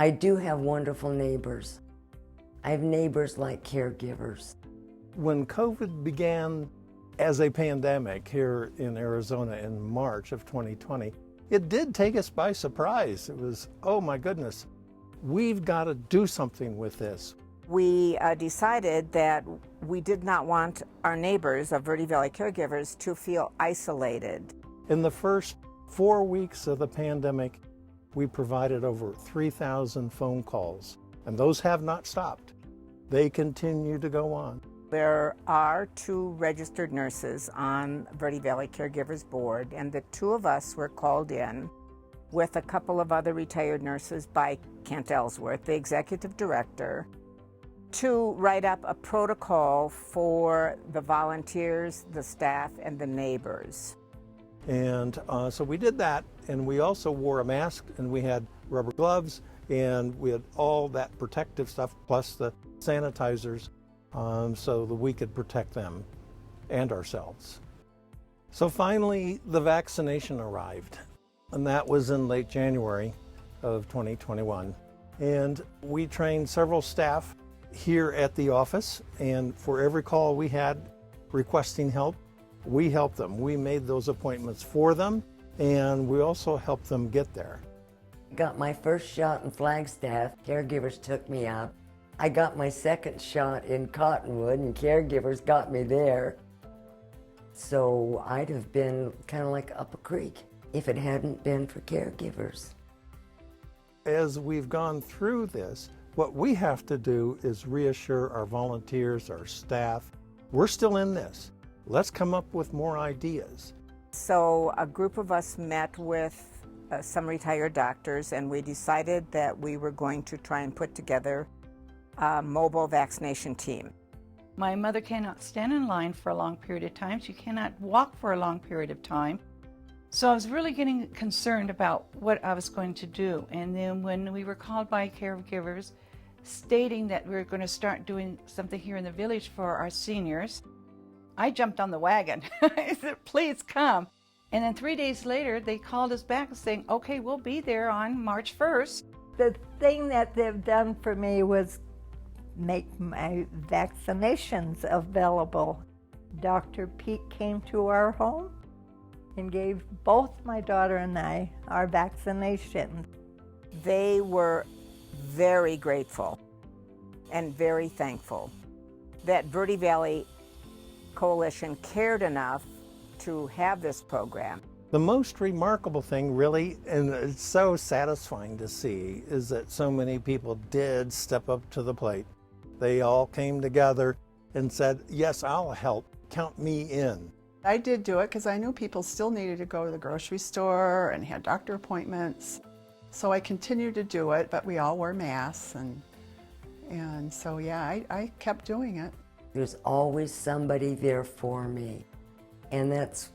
I do have wonderful neighbors. I have neighbors like caregivers. When COVID began as a pandemic here in Arizona in March of 2020, it did take us by surprise. It was, oh my goodness, we've got to do something with this. We decided that we did not want our neighbors of Verde Valley Caregivers to feel isolated. In the first 4 weeks of the pandemic, we provided over 3,000 phone calls, and those have not stopped. They continue to go on. There are 2 registered nurses on Verde Valley Caregivers Board, and the 2 of us were called in with a couple of other retired nurses by Kent Ellsworth, the executive director, to write up a protocol for the volunteers, the staff, and the neighbors. And so we did that, and we also wore a mask, and we had rubber gloves, and we had all that protective stuff, plus the sanitizers, so that we could protect them and ourselves. So finally, the vaccination arrived, and that was in late January of 2021. And we trained several staff here at the office, and for every call we had requesting help, we helped them. We made those appointments for them, and we also helped them get there. Got my first shot in Flagstaff, caregivers took me up. I got my second shot in Cottonwood, and caregivers got me there. So I'd have been kind of like up a creek if it hadn't been for caregivers. As we've gone through this, what we have to do is reassure our volunteers, our staff, we're still in this. Let's come up with more ideas. So a group of us met with some retired doctors, and we decided that we were going to try and put together a mobile vaccination team. My mother cannot stand in line for a long period of time. She cannot walk for a long period of time. So I was really getting concerned about what I was going to do. And then when we were called by caregivers stating that we were going to start doing something here in the village for our seniors, I jumped on the wagon. I said, please come. And then 3 days later, they called us back saying, okay, we'll be there on March 1st. The thing that they've done for me was make my vaccinations available. Dr. Pete came to our home and gave both my daughter and I our vaccinations. They were very grateful and very thankful that Verde Valley Coalition cared enough to have this program. The most remarkable thing really, and it's so satisfying to see, is that so many people did step up to the plate. They all came together and said, yes, I'll help, count me in. I did do it because I knew people still needed to go to the grocery store and had doctor appointments. So I continued to do it, but we all wore masks, and so yeah, I kept doing it. There's always somebody there for me, and that's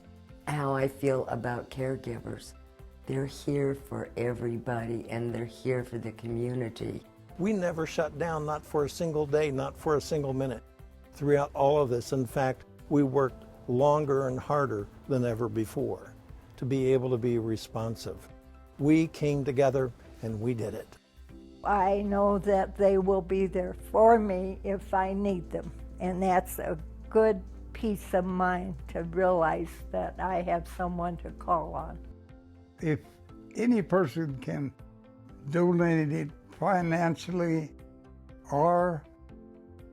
how I feel about caregivers. They're here for everybody, and they're here for the community. We never shut down, not for a single day, not for a single minute, throughout all of this. In fact, we worked longer and harder than ever before to be able to be responsive. We came together and we did it. I know that they will be there for me if I need them, and that's a good peace of mind to realize that I have someone to call on. If any person can donate it financially or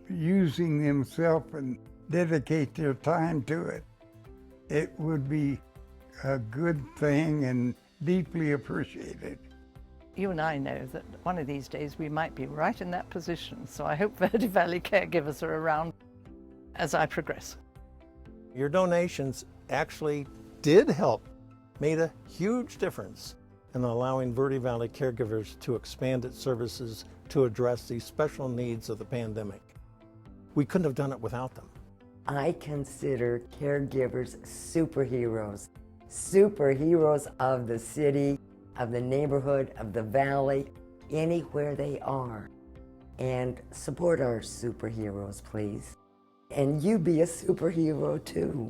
using themselves and dedicate their time to it, it would be a good thing and deeply appreciated. You and I know that one of these days we might be right in that position, so I hope Verde Valley Caregivers are around as I progress. Your donations actually did help, made a huge difference in allowing Verde Valley Caregivers to expand its services to address the special needs of the pandemic. We couldn't have done it without them. I consider caregivers superheroes. Superheroes of the city, of the neighborhood, of the valley, anywhere they are. And support our superheroes, please. And you be a superhero too.